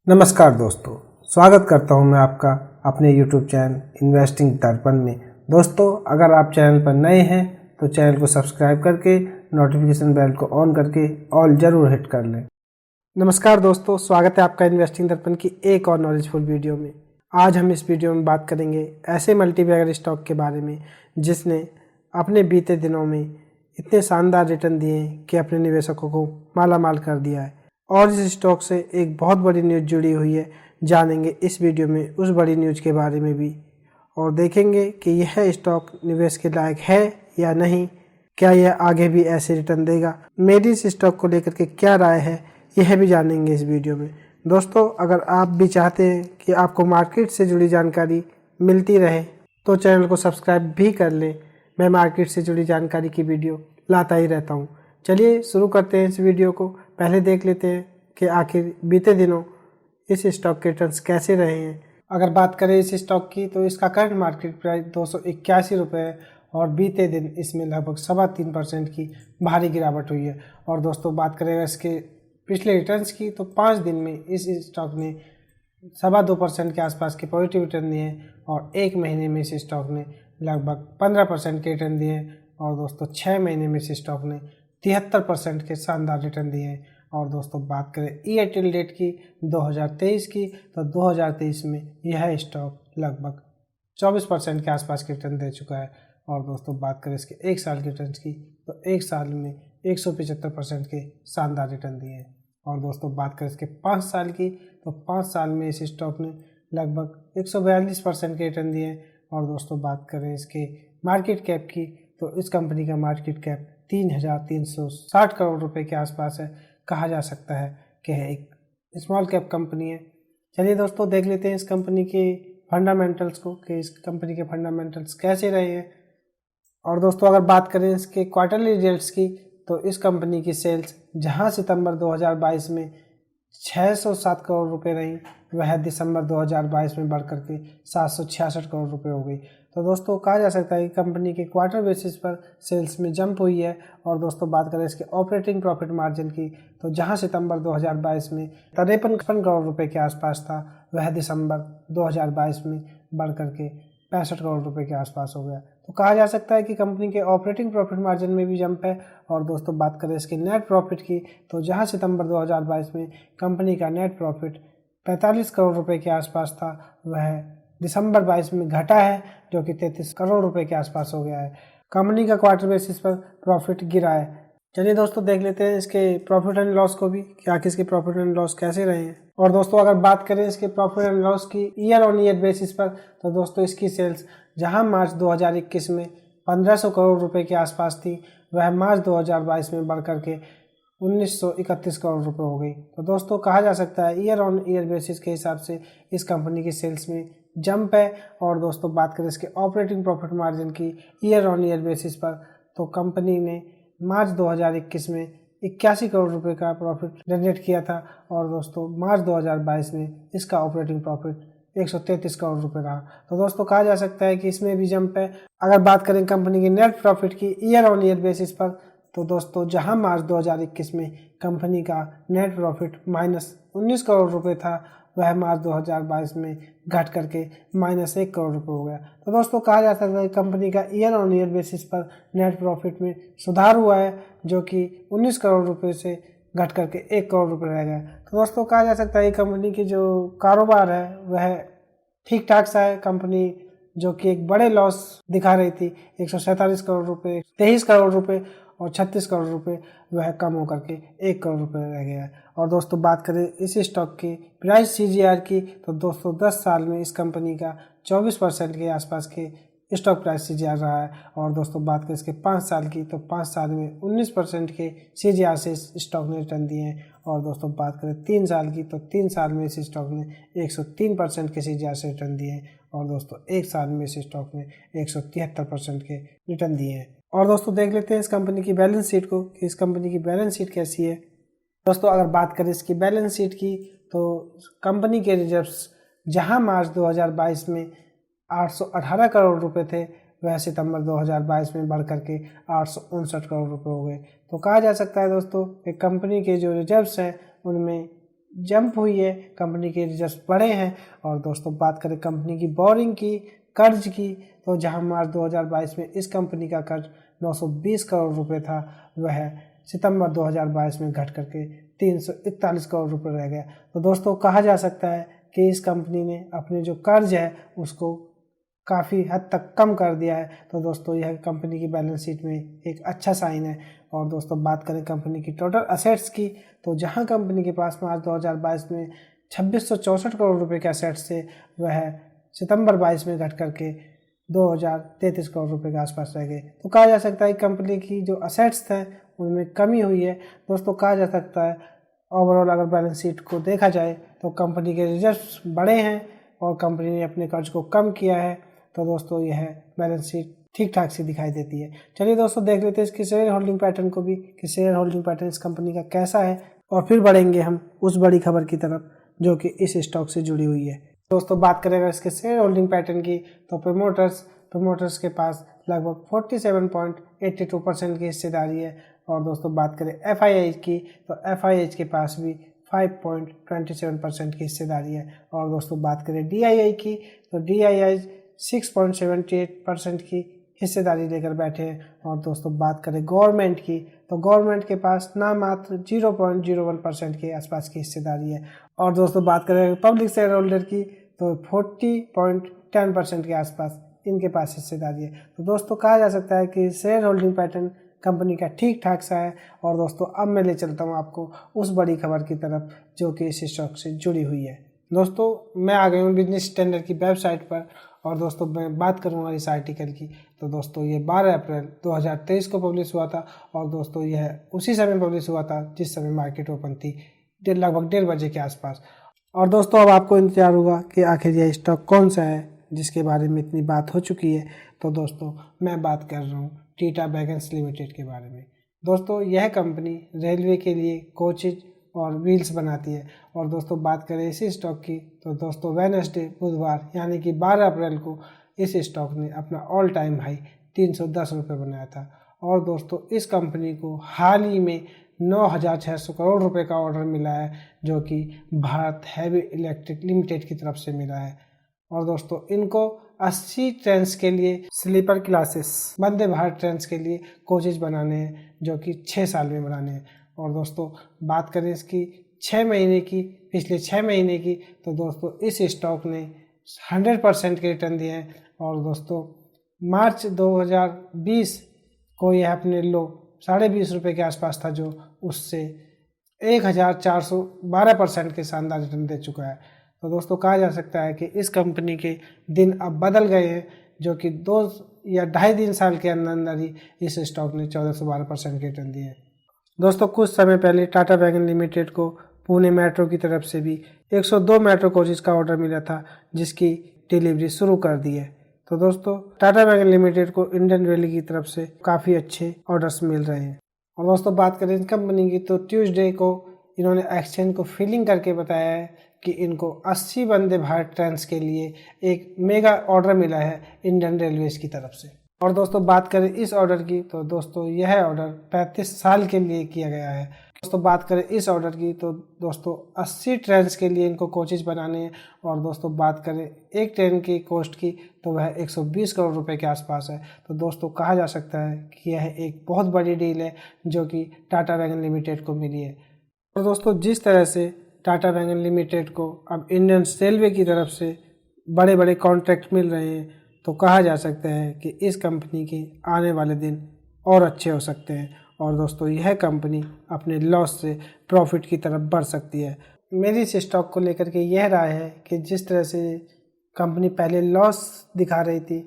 नमस्कार दोस्तों, स्वागत करता हूं मैं आपका अपने YouTube चैनल इन्वेस्टिंग दर्पण में। दोस्तों, अगर आप चैनल पर नए हैं तो चैनल को सब्सक्राइब करके नोटिफिकेशन बेल को ऑन करके ऑल ज़रूर हिट कर लें। नमस्कार दोस्तों, स्वागत है आपका इन्वेस्टिंग दर्पण की एक और नॉलेजफुल वीडियो में। आज हम इस वीडियो में बात करेंगे ऐसे मल्टीबैगर स्टॉक के बारे में जिसने अपने बीते दिनों में इतने शानदार रिटर्न दिए कि अपने निवेशकों को मालामाल कर दिया है। और इस स्टॉक से एक बहुत बड़ी न्यूज़ जुड़ी हुई है, जानेंगे इस वीडियो में उस बड़ी न्यूज़ के बारे में भी और देखेंगे कि यह स्टॉक निवेश के लायक है या नहीं, क्या यह आगे भी ऐसे रिटर्न देगा, मेरी इस स्टॉक को लेकर के क्या राय है, यह भी जानेंगे इस वीडियो में। दोस्तों, अगर आप भी चाहते हैं कि आपको मार्केट से जुड़ी जानकारी मिलती रहे तो चैनल को सब्सक्राइब भी कर लें। मैं मार्केट से जुड़ी जानकारी की वीडियो लाता ही रहता हूँ। चलिए शुरू करते हैं इस वीडियो को। पहले देख लेते हैं कि आखिर बीते दिनों इस स्टॉक के रिटर्न्स कैसे रहे हैं। अगर बात करें इस स्टॉक की तो इसका करंट मार्केट प्राइस 281 रुपये है और बीते दिन इसमें लगभग 3.25% की भारी गिरावट हुई है। और दोस्तों, बात करें इसके पिछले रिटर्न्स की तो 5 दिन में इस स्टॉक ने 2.25% के आसपास के पॉजिटिव रिटर्न दिए और 1 महीने में इस स्टॉक ने लगभग 15% के रिटर्न दिए। और दोस्तों, 6 महीने में इस स्टॉक ने 73% के शानदार रिटर्न दिए हैं। और दोस्तों, बात करें ईयर टिल डेट की 2023 की तो 2023 में यह स्टॉक लगभग 24% के आसपास के रिटर्न दे चुका है। और दोस्तों, बात करें इसके 1 साल के रिटर्न की तो 1 साल में 175% के शानदार रिटर्न दिए हैं। और दोस्तों, बात करें इसके 5 साल की तो 5 साल में इस स्टॉक ने लगभग 142% के रिटर्न दिए हैं। और दोस्तों, बात करें इसके मार्केट कैप की तो इस कंपनी का मार्केट कैप 3,360 करोड़ रुपए के आसपास है। कहा जा सकता है कि यह एक स्मॉल कैप कंपनी है। चलिए दोस्तों, देख लेते हैं इस कंपनी के फंडामेंटल्स को कि इस कंपनी के फंडामेंटल्स कैसे रहे हैं। और दोस्तों, अगर बात करें इसके क्वार्टरली रिजल्ट्स की तो इस कंपनी की सेल्स जहां सितंबर 2022 में 607 करोड़ रुपए रही, वह दिसंबर 2022 में बढ़कर के 766 करोड़ रुपए हो गई। तो दोस्तों, कहा जा सकता है कि कंपनी के क्वार्टर बेसिस पर सेल्स में जंप हुई है। और दोस्तों, बात करें इसके ऑपरेटिंग प्रॉफिट मार्जिन की तो जहां सितंबर 2022 में 53 करोड़ रुपए के आसपास था, वह दिसंबर 2022 में बढ़कर के 65 करोड़ रुपए के आसपास हो गया। तो कहा जा सकता है कि कंपनी के ऑपरेटिंग प्रॉफिट मार्जिन में भी जंप है। और दोस्तों, बात करें इसके नेट प्रॉफिट की तो जहां सितंबर 2022 में कंपनी का नेट प्रॉफिट 45 करोड़ रुपए के आसपास था, वह दिसंबर 22 में घटा है जो कि 33 करोड़ रुपए के आसपास हो गया है। कंपनी का क्वार्टर बेसिस पर प्रॉफिट गिरा है। चलिए दोस्तों, देख लेते हैं इसके प्रॉफिट एंड लॉस को भी कि आखिर इसके प्रॉफिट एंड लॉस कैसे रहे हैं। और दोस्तों, अगर बात करें इसके प्रॉफिट एंड लॉस की ईयर ऑन ईयर बेसिस पर तो दोस्तों, इसकी सेल्स जहां मार्च 2021 में 1500 करोड़ रुपए के आसपास थी, वह मार्च 2022 में बढ़कर के 1931 करोड़ रुपए हो गई। तो दोस्तों, कहा जा सकता है ईयर ऑन ईयर बेसिस के हिसाब से इस कंपनी की सेल्स में जंप है। और दोस्तों, बात करें इसके ऑपरेटिंग प्रॉफिट मार्जिन की ईयर ऑन ईयर बेसिस पर तो कंपनी ने मार्च 2021 में 81 करोड़ रुपए का प्रॉफिट जनरेट किया था। और दोस्तों, मार्च 2022 में इसका ऑपरेटिंग प्रॉफिट 133 करोड़ रुपए रहा। तो दोस्तों, कहा जा सकता है कि इसमें भी जंप है। अगर बात करें कंपनी की नेट प्रॉफिट की ईयर ऑन ईयर बेसिस पर तो दोस्तों, जहां मार्च 2021 में कंपनी का नेट प्रॉफिट -19 करोड़ रुपए था, वह मार्च 2022 में घट करके -1 करोड़ रुपए हो गया। तो दोस्तों, कहा जा सकता है कंपनी का ईयर ऑन ईयर बेसिस पर नेट प्रॉफिट में सुधार हुआ है, जो कि 19 करोड़ रुपए से घट करके 1 करोड़ रुपए रह गया। तो दोस्तों, कहा जा सकता है कंपनी की जो कारोबार है वह ठीक ठाक सा है। कंपनी जो कि एक बड़े लॉस दिखा रही थी 147 करोड़ रुपए, 23 करोड़ रुपए और 36 करोड़ रुपए, वह कम होकर के 1 करोड़ रुपए रह गया है। और दोस्तों, बात करें इस स्टॉक की प्राइस CGR की तो दोस्तों, 10 साल में इस कंपनी का 24% के आसपास के स्टॉक प्राइस CGR रहा है। और दोस्तों, बात करें इसके 5 साल की तो 5 साल में 19% के CGR से इस स्टॉक ने रिटर्न दिए हैं। और दोस्तों, बात करें 3 साल की तो 3 साल में इस स्टॉक ने 103% के CGR से रिटर्न दिए हैं। और दोस्तों, 1 साल में इस स्टॉक ने 173% के रिटर्न दिए हैं। और दोस्तों, देख लेते हैं इस कंपनी की बैलेंस शीट को कि इस कंपनी की बैलेंस शीट कैसी है। दोस्तों, अगर बात करें इसकी बैलेंस शीट की तो कंपनी के रिजर्व्स जहां मार्च 2022 में 818 करोड़ रुपए थे, वह सितंबर 2022 में बढ़कर के 859 करोड़ रुपए हो गए। तो कहा जा सकता है दोस्तों कि कंपनी के जो रिजर्व्स हैं उनमें जंप हुई है, कंपनी के रिजल्ट्स बढ़े हैं। और दोस्तों बात करें कंपनी की बोरिंग की, कर्ज की, तो जहां मार्च 2022 में इस कंपनी का कर्ज 920 करोड़ रुपए था, वह सितंबर 2022 में घट करके 341 करोड़ रुपए रह गया। तो दोस्तों कहा जा सकता है कि इस कंपनी ने अपने जो कर्ज है उसको काफ़ी हद तक कम कर दिया है। तो दोस्तों यह कंपनी की बैलेंस शीट में एक अच्छा साइन है। और दोस्तों बात करें कंपनी की टोटल असेट्स की, तो जहां कंपनी के पास मार्च 2022 में 2664 करोड़ रुपए के असेट्स थे, वह सितंबर 22 में घट करके 2033 करोड़ रुपए के आसपास रह गए। तो कहा जा सकता है कंपनी की जो असेट्स थे उनमें कमी हुई है। दोस्तों कहा जा सकता है ओवरऑल अगर बैलेंस शीट को देखा जाए तो कंपनी के रिजल्ट्स बड़े हैं और कंपनी ने अपने कर्ज को कम किया है। तो दोस्तों यह बैलेंस शीट ठीक ठाक सी दिखाई देती है। चलिए दोस्तों देख लेते हैं इसकी शेयर होल्डिंग पैटर्न को भी, कि शेयर होल्डिंग पैटर्न इस कंपनी का कैसा है, और फिर बढ़ेंगे हम उस बड़ी खबर की तरफ जो कि इस स्टॉक से जुड़ी हुई है। दोस्तों बात करें अगर इसके शेयर होल्डिंग पैटर्न की, तो प्रमोटर्स के पास लगभग 47.82% की हिस्सेदारी है। और दोस्तों बात करें FIH की, तो FIH के पास भी 5.27% की हिस्सेदारी है। और दोस्तों बात करें DII की, तो DII 6.78% की हिस्सेदारी लेकर बैठे हैं। और दोस्तों बात करें गवर्नमेंट की, तो गवर्नमेंट के पास नाम मात्र 0.01% के आसपास की हिस्सेदारी है। और दोस्तों बात करें पब्लिक शेयर होल्डर की, तो 40.10% के आसपास इनके पास हिस्सेदारी है। तो दोस्तों कहा जा सकता है कि शेयर होल्डिंग पैटर्न कंपनी का ठीक ठाक सा है। और दोस्तों अब मैं ले चलता हूँ आपको उस बड़ी खबर की तरफ जो कि इस स्टॉक से जुड़ी हुई है। दोस्तों मैं आ गया हूँ बिजनेस स्टैंडर्ड की वेबसाइट पर, और दोस्तों मैं बात करूँगा इस आर्टिकल की। तो दोस्तों ये 12 अप्रैल 2023 को पब्लिश हुआ था। और दोस्तों यह उसी समय पब्लिश हुआ था जिस समय मार्केट ओपन थी, लगभग 1:30 बजे के आसपास। और दोस्तों अब आपको इंतजार होगा कि आखिर यह स्टॉक कौन सा है जिसके बारे में इतनी बात हो चुकी है। तो दोस्तों मैं बात कर रहा हूँ टाटा वैगन्स लिमिटेड के बारे में। दोस्तों यह कंपनी रेलवे के लिए कोचेज और व्हील्स बनाती है। और दोस्तों बात करें इसी स्टॉक की, तो दोस्तों वेडनेसडे बुधवार यानी कि 12 अप्रैल को इस स्टॉक ने अपना ऑल टाइम हाई 310 रुपये बनाया था। और दोस्तों इस कंपनी को हाल ही में 9,600 करोड़ रुपए का ऑर्डर मिला है, जो कि भारत हैवी इलेक्ट्रिक लिमिटेड की तरफ से मिला है। और दोस्तों इनको 80 ट्रेन्स के लिए sleeper classes, Vande Bharat trains के लिए कोचेज बनाने हैं, जो कि 6 साल में बनाने हैं। और दोस्तों बात करें इसकी 6 महीने की, पिछले 6 महीने की, तो दोस्तों इस स्टॉक ने 100% के रिटर्न दिए हैं। और दोस्तों मार्च 2020 को यह अपने लो 20.5 रुपये के आसपास था, जो उससे 1412% के शानदार रिटर्न दे चुका है। तो दोस्तों कहा जा सकता है कि इस कंपनी के दिन अब बदल गए हैं, जो कि 2 या 2.5 साल के अंदर अंदर ही इस स्टॉक ने 1412% के रिटर्न दिए हैं। दोस्तों कुछ समय पहले टाटा वैगन लिमिटेड को पुणे मेट्रो की तरफ से भी 102 मेट्रो कोचेज का ऑर्डर मिला था, जिसकी डिलीवरी शुरू कर दी है। तो दोस्तों टाटा वैगन लिमिटेड को इंडियन रेलवे की तरफ से काफ़ी अच्छे ऑर्डर्स मिल रहे हैं। और दोस्तों बात करें इस कंपनी की, तो ट्यूसडे को इन्होंने एक्सचेंज को फिलिंग करके बताया है कि इनको 80 वंदे भारत ट्रेन्स के लिए एक मेगा ऑर्डर मिला है इंडियन रेलवेज की तरफ से। और दोस्तों बात करें इस ऑर्डर की, तो दोस्तों यह ऑर्डर 35 साल के लिए किया गया है। दोस्तों बात करें इस ऑर्डर की, तो दोस्तों 80 ट्रेन्स के लिए इनको कोचेज बनाने हैं। और दोस्तों बात करें एक ट्रेन की कॉस्ट की, तो वह 120 करोड़ रुपए के आसपास है। तो दोस्तों कहा जा सकता है कि यह एक बहुत बड़ी डील है जो कि टाटा वैगन लिमिटेड को मिली है। और दोस्तों जिस तरह से टाटा वैगन लिमिटेड को अब इंडियन रेलवे की तरफ से बड़े बड़े कॉन्ट्रैक्ट मिल रहे हैं, तो कहा जा सकता है कि इस कंपनी के आने वाले दिन और अच्छे हो सकते हैं। और दोस्तों यह कंपनी अपने लॉस से प्रॉफिट की तरफ बढ़ सकती है। मेरी इस स्टॉक को लेकर के यह राय है कि जिस तरह से कंपनी पहले लॉस दिखा रही थी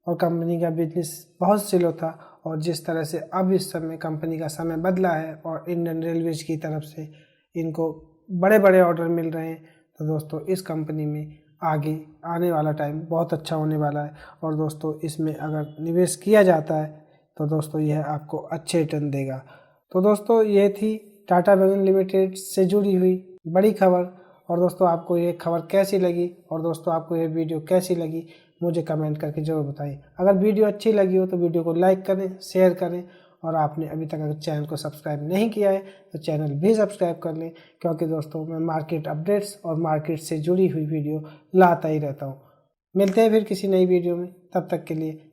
और कंपनी का बिजनेस बहुत स्लो था, और जिस तरह से अब इस समय कंपनी का समय बदला है और इंडियन रेलवेज की तरफ से इनको बड़े बड़े ऑर्डर मिल रहे हैं, तो दोस्तों इस कंपनी में आगे आने वाला टाइम बहुत अच्छा होने वाला है। और दोस्तों इसमें अगर निवेश किया जाता है तो दोस्तों यह आपको अच्छे रिटर्न देगा। तो दोस्तों ये थी टाटा वैगन लिमिटेड से जुड़ी हुई बड़ी खबर। और दोस्तों आपको ये खबर कैसी लगी, और दोस्तों आपको ये वीडियो कैसी लगी, मुझे कमेंट करके ज़रूर बताइए। अगर वीडियो अच्छी लगी हो तो वीडियो को लाइक करें, शेयर करें, और आपने अभी तक अगर चैनल को सब्सक्राइब नहीं किया है तो चैनल भी सब्सक्राइब कर लें, क्योंकि दोस्तों मैं मार्केट अपडेट्स और मार्केट से जुड़ी हुई वीडियो लाता ही रहता हूँ। मिलते हैं फिर किसी नई वीडियो में, तब तक के लिए